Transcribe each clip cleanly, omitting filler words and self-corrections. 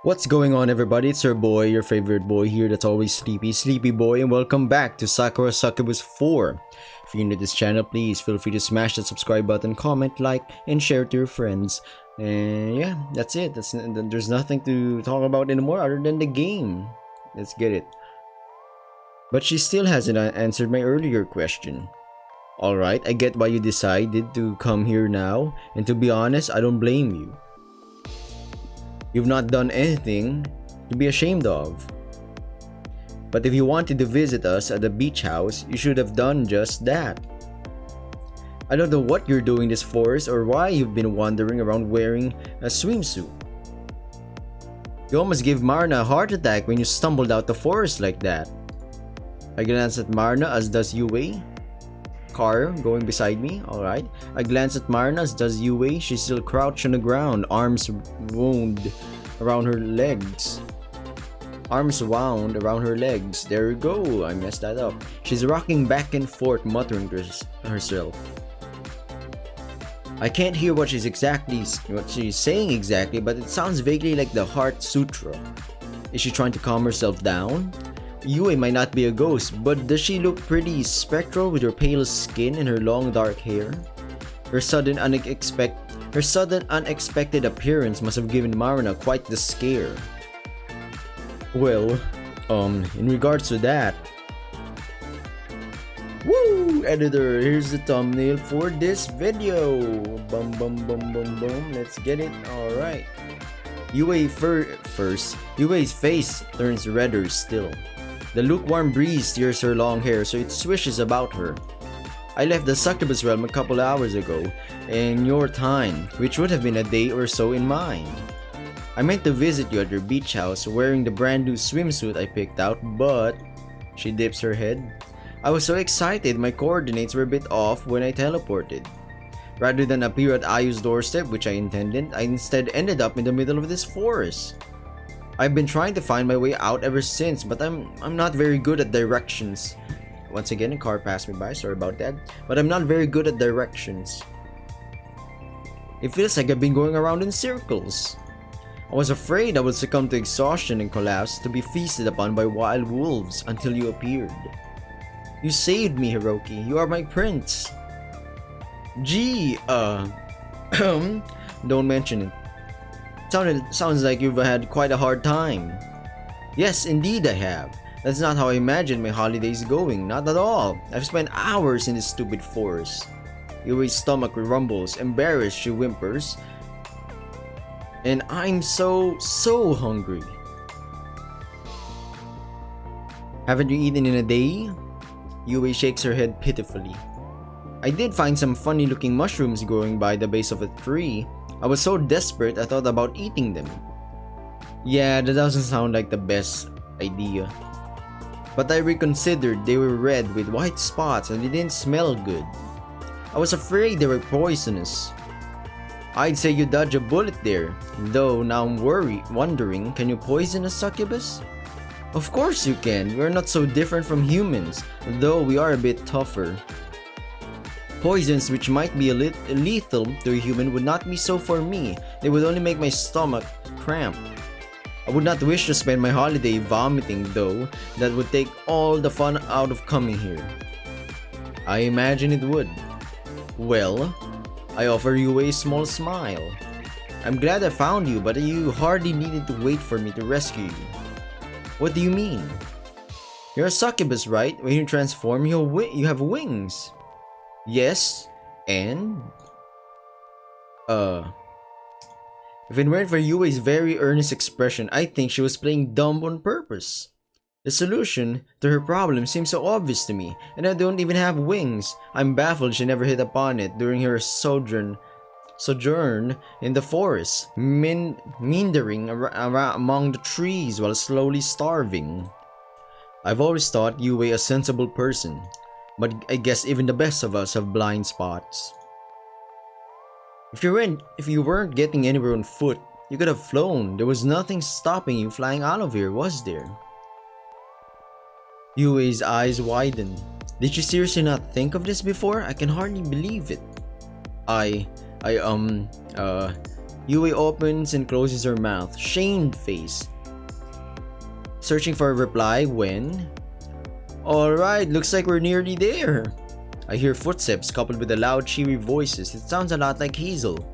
What's going on, everybody? It's your boy, your favorite boy here that's always sleepy boy, and welcome back to Sakura Succubus 4. If you're new to this channel, please feel free to smash that subscribe button, comment, like, and share to your friends. And yeah, that's it. There's nothing to talk about anymore other than the game. Let's get it. But she still hasn't answered my earlier question. Alright, I get why you decided to come here now, and to be honest, I don't blame you. You've not done anything to be ashamed of. But if you wanted to visit us at the beach house, you should have done just that. I don't know what you're doing this forest or why you've been wandering around wearing a swimsuit. You almost gave Marna a heart attack when you stumbled out the forest like that. I glance at Marna, as does Yue. Car going beside me, alright. I glance at Marna, as does Yue. She's still crouched on the ground, arms wound around her legs. There we go, I messed that up. She's rocking back and forth, muttering to herself. I can't hear what she's saying exactly, but it sounds vaguely like the Heart Sutra. Is she trying to calm herself down? Yue might not be a ghost, but does she look pretty spectral with her pale skin and her long dark hair? Her sudden unexpected appearance must have given Marina quite the scare. Well, in regards to that... Woo! Editor, here's the thumbnail for this video! Let's get it, alright. Yue's face turns redder still. The lukewarm breeze steers her long hair so it swishes about her. I left the succubus realm a couple hours ago, in your time, which would have been a day or so in mine. I meant to visit you at your beach house wearing the brand new swimsuit I picked out, but... She dips her head. I was so excited my coordinates were a bit off when I teleported. Rather than appear at Ayu's doorstep, which I intended, I instead ended up in the middle of this forest. I've been trying to find my way out ever since, but I'm not very good at directions. Once again, a car passed me by, sorry about that. But I'm not very good at directions. It feels like I've been going around in circles. I was afraid I would succumb to exhaustion and collapse to be feasted upon by wild wolves until you appeared. You saved me, Hiroki. You are my prince. Gee, don't mention it. Sounds like you've had quite a hard time. Yes, indeed I have. That's not how I imagined my holidays going, not at all. I've spent hours in this stupid forest. Yui's stomach rumbles, embarrassed she whimpers. And I'm so hungry. Haven't you eaten in a day? Yue shakes her head pitifully. I did find some funny looking mushrooms growing by the base of a tree. I was so desperate I thought about eating them. Yeah, that doesn't sound like the best idea. But I reconsidered. They were red with white spots and they didn't smell good. I was afraid they were poisonous. I'd say you dodged a bullet there, though now I'm wondering, can you poison a succubus? Of course you can. We're not so different from humans, though we are a bit tougher. Poisons which might be lethal to a human would not be so for me. They would only make my stomach cramp. I would not wish to spend my holiday vomiting though. That would take all the fun out of coming here. I imagine it would. Well, I offer you a small smile. I'm glad I found you, but you hardly needed to wait for me to rescue you. What do you mean? You're a succubus, right? When you transform, you have wings. Yes, and... If it weren't for Yue's very earnest expression, I think she was playing dumb on purpose. The solution to her problem seems so obvious to me, and I don't even have wings. I'm baffled she never hit upon it during her sojourn in the forest, meandering around among the trees while slowly starving. I've always thought Yue a sensible person. But I guess even the best of us have blind spots. If you weren't getting anywhere on foot, you could have flown. There was nothing stopping you flying out of here, was there? Yue's eyes widen. Did you seriously not think of this before? I can hardly believe it. Yue opens and closes her mouth, shamed face. Searching for a reply when... Alright, looks like we're nearly there. I hear footsteps coupled with the loud cheery voices. It sounds a lot like Hazel.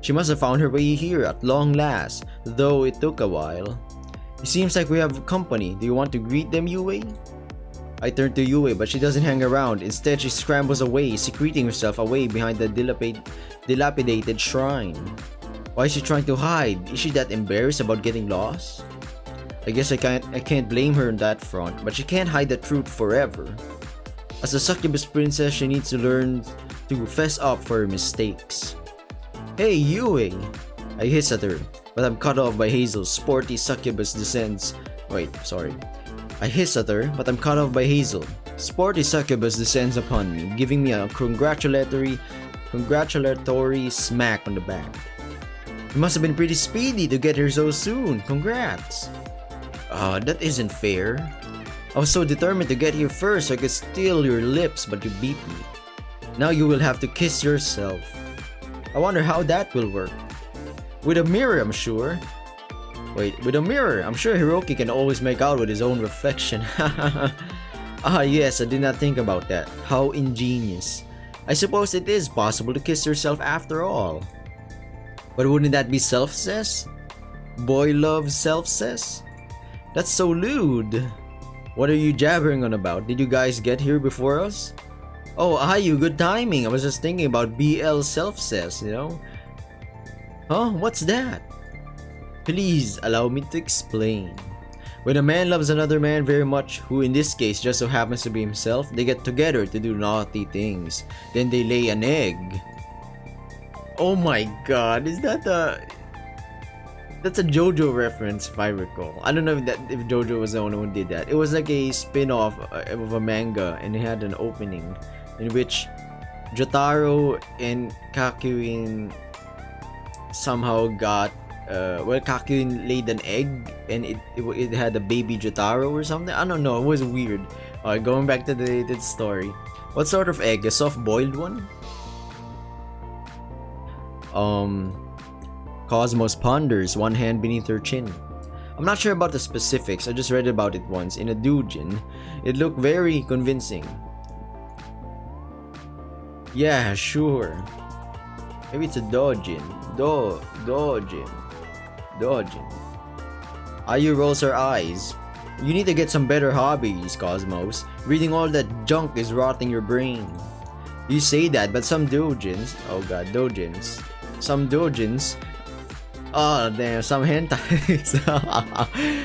She must have found her way here at long last, though it took a while. It seems like we have company. Do you want to greet them, Yue? I turn to Yue, but she doesn't hang around. Instead, she scrambles away, secreting herself away behind the dilapidated shrine. Why is she trying to hide? Is she that embarrassed about getting lost? I guess I can't blame her on that front, but she can't hide the truth forever. As a succubus princess, she needs to learn to fess up for her mistakes. Hey, Yue! I hiss at her, but I'm cut off by Hazel's sporty succubus descends. I hiss at her, but I'm cut off by Hazel. Sporty succubus descends upon me, giving me a congratulatory smack on the back. It must have been pretty speedy to get here so soon. Congrats! That isn't fair. I was so determined to get here first so I could steal your lips, but you beat me. Now you will have to kiss yourself. I wonder how that will work. With a mirror, I'm sure. With a mirror, I'm sure Hiroki can always make out with his own reflection. Yes, I did not think about that. How ingenious. I suppose it is possible to kiss yourself after all. But wouldn't that be self-cess? Boy love self-cess? That's so lewd. What are you jabbering on about? Did you guys get here before us? Oh, Ayu, good timing. I was just thinking about BL self-cess, you know? Huh? What's that? Please allow me to explain. When a man loves another man very much, who in this case just so happens to be himself, they get together to do naughty things. Then they lay an egg. Oh my god, is that a... That's a JoJo reference if I recall. I don't know if JoJo was the one who did that. It was like a spin-off of a manga, and it had an opening in which Jotaro and Kakuin somehow got Kakuin laid an egg and it had a baby Jotaro or something. I don't know, it was weird. Alright, going back to the story. What sort of egg? A soft-boiled one? Cosmos ponders, one hand beneath her chin. I'm not sure about the specifics, I just read about it once in a doujin. It looked very convincing. Yeah, sure. Maybe it's a dojin. Dojin. Ayu rolls her eyes. You need to get some better hobbies, Cosmos. Reading all that junk is rotting your brain. You say that, but some doujins... Oh god, doujins. Some doujins... Oh damn, some hentais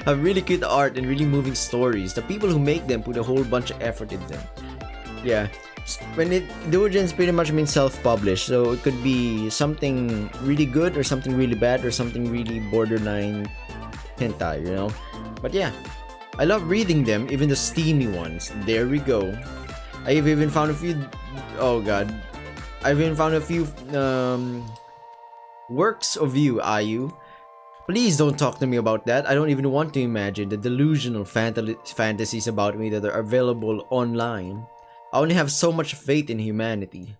have really cute art and really moving stories. The people who make them put a whole bunch of effort in them. Yeah. Doujins pretty much means self-published, so it could be something really good or something really bad or something really borderline hentai, you know? But yeah, I love reading them, even the steamy ones. There we go. I've even found a few... Oh god. I've even found a few works of you, Ayu. Please don't talk to me about that. I don't even want to imagine the delusional fantasies about me that are available online. I only have so much faith in humanity.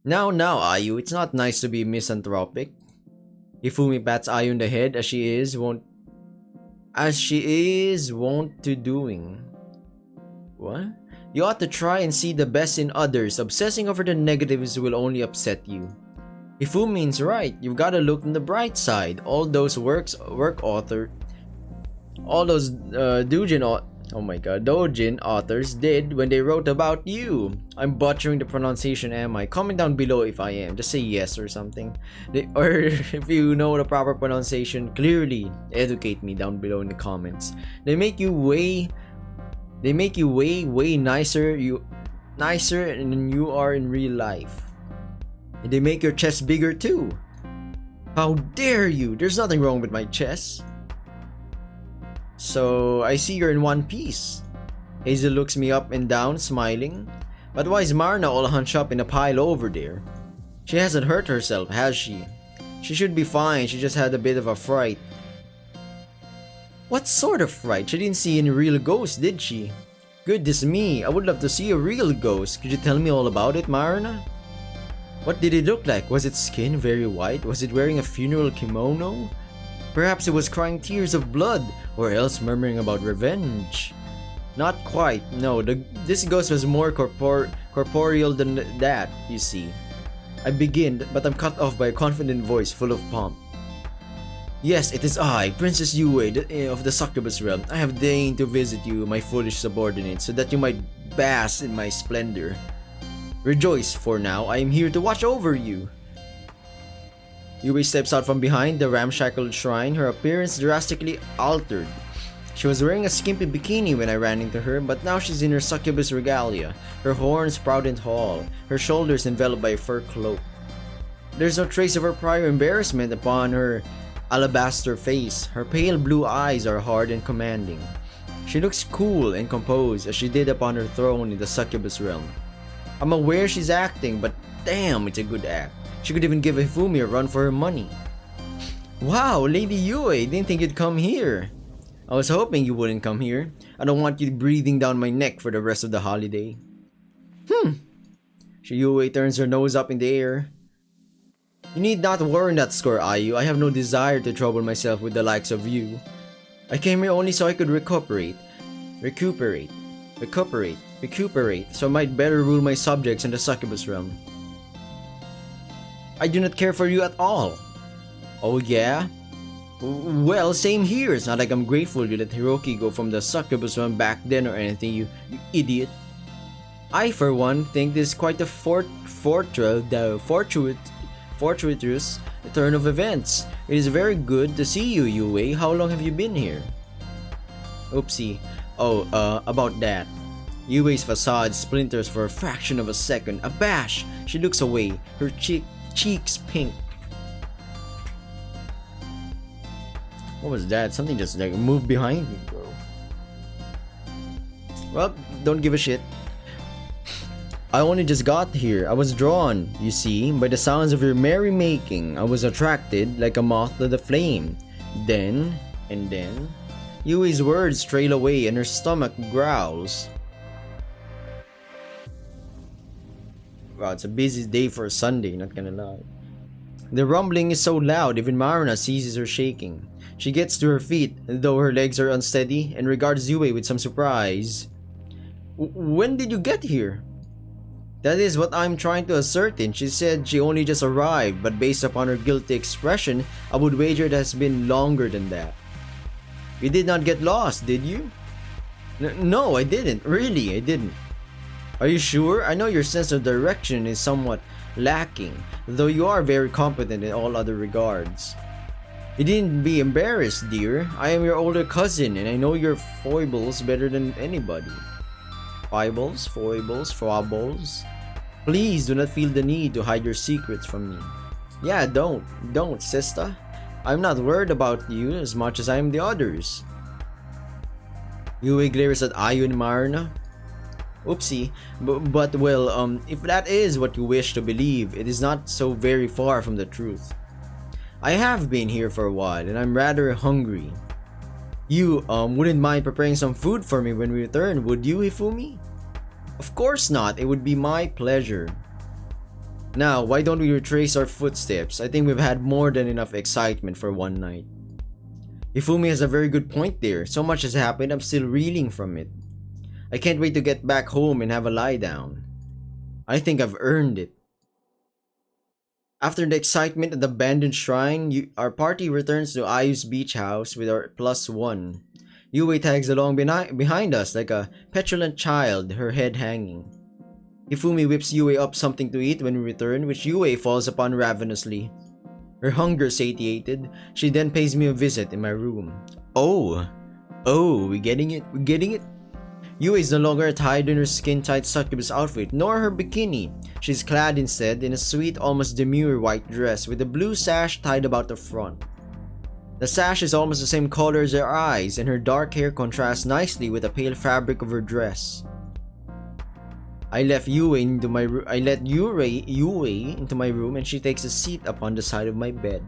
Now, Ayu, it's not nice to be misanthropic. Hifumi pats Ayu on the head as she is wont to doing. What? You ought to try and see the best in others. Obsessing over the negatives will only upset you. Hifumi's right. You've got to look on the bright side. All those doujin authors did when they wrote about you. I'm butchering the pronunciation, am I? Comment down below if I am. Just say yes or something. Or if you know the proper pronunciation, clearly educate me down below in the comments. They make you way nicer than you are in real life. And they make your chest bigger too. How dare you? There's nothing wrong with my chest. So, I see you're in one piece. Hazel looks me up and down, smiling. But why is Marna all hunched up in a pile over there? She hasn't hurt herself, has she? She should be fine, she just had a bit of a fright. What sort of fright? She didn't see any real ghosts, did she? Goodness me, I would love to see a real ghost. Could you tell me all about it, Marna? What did it look like? Was its skin very white? Was it wearing a funeral kimono? Perhaps it was crying tears of blood, or else murmuring about revenge. Not quite, no, this ghost was more corporeal than that, you see. I begin, but I'm cut off by a confident voice full of pomp. Yes, it is I, Princess Yue of the Succubus realm. I have deigned to visit you, my foolish subordinate, so that you might bask in my splendor. Rejoice, for now I am here to watch over you. Yue steps out from behind the ramshackle shrine, her appearance drastically altered. She was wearing a skimpy bikini when I ran into her, but now she's in her succubus regalia, her horns proud and tall, her shoulders enveloped by a fur cloak. There's no trace of her prior embarrassment upon her alabaster face. Her pale blue eyes are hard and commanding. She looks cool and composed as she did upon her throne in the succubus realm. I'm aware she's acting, but damn, it's a good act. She could even give Hifumi a run for her money. Wow, Lady Yue, didn't think you'd come here. I was hoping you wouldn't come here. I don't want you breathing down my neck for the rest of the holiday. Yue turns her nose up in the air. You need not worry on that score, Ayu. I have no desire to trouble myself with the likes of you. I came here only so I could recuperate, so I might better rule my subjects in the succubus realm. I do not care for you at all. Oh yeah? Well, same here. It's not like I'm grateful you let Hiroki go from the succubus realm back then or anything, you idiot. I, for one, think this is quite a fortuitous turn of events. It is very good to see you, Yue. How long have you been here? Oopsie. Oh, about that. Yue's facade splinters for a fraction of a second. Abashed, she looks away, her cheeks pink. What was that? Something just like moved behind me, bro. Well, don't give a shit. I only just got here. I was drawn, you see, by the sounds of your merrymaking. I was attracted like a moth to the flame. Then, Yui's words trail away and her stomach growls. Wow, it's a busy day for a Sunday, not gonna lie. The rumbling is so loud, even Maruna seizes her shaking. She gets to her feet, though her legs are unsteady, and regards Yue with some surprise. When did you get here? That is what I'm trying to ascertain. She said she only just arrived, but based upon her guilty expression, I would wager it has been longer than that. You did not get lost, did you? No, I didn't. Really, I didn't. Are you sure? I know your sense of direction is somewhat lacking, though you are very competent in all other regards. You needn't be embarrassed, dear. I am your older cousin, and I know your foibles better than anybody. Foibles? Please do not feel the need to hide your secrets from me. Yeah, don't, sister. I'm not worried about you as much as I am the others. Yue glares at Ayu and Maruna. Oopsie, but well, if that is what you wish to believe, it is not so very far from the truth. I have been here for a while, and I'm rather hungry. You, wouldn't mind preparing some food for me when we return, would you, Hifumi? Of course not, it would be my pleasure. Now, why don't we retrace our footsteps? I think we've had more than enough excitement for one night. Hifumi has a very good point there. So much has happened, I'm still reeling from it. I can't wait to get back home and have a lie down. I think I've earned it. After the excitement at the abandoned shrine, our party returns to Ayu's beach house with our +1. Yue tags along behind us like a petulant child, her head hanging. Hifumi whips Yue up something to eat when we return, which Yue falls upon ravenously. Her hunger satiated, she then pays me a visit in my room. Oh, we're getting it. Yue is no longer attired in her skin-tight succubus outfit, nor her bikini. She's clad instead in a sweet, almost demure white dress with a blue sash tied about the front. The sash is almost the same color as her eyes, and her dark hair contrasts nicely with the pale fabric of her dress. I let Yue into my room, and she takes a seat upon the side of my bed.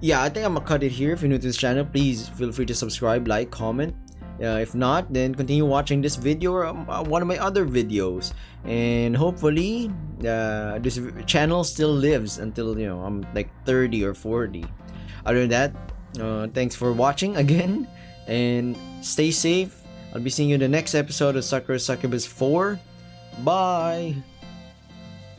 Yeah, I think I'm gonna cut it here. If you're new to this channel, please feel free to subscribe, like, comment, If not, then continue watching this video or one of my other videos, and hopefully this channel still lives until I'm like 30 or 40. Other than that, thanks for watching again, and stay safe. I'll be seeing you in the next episode of Sakura Succubus 4. Bye!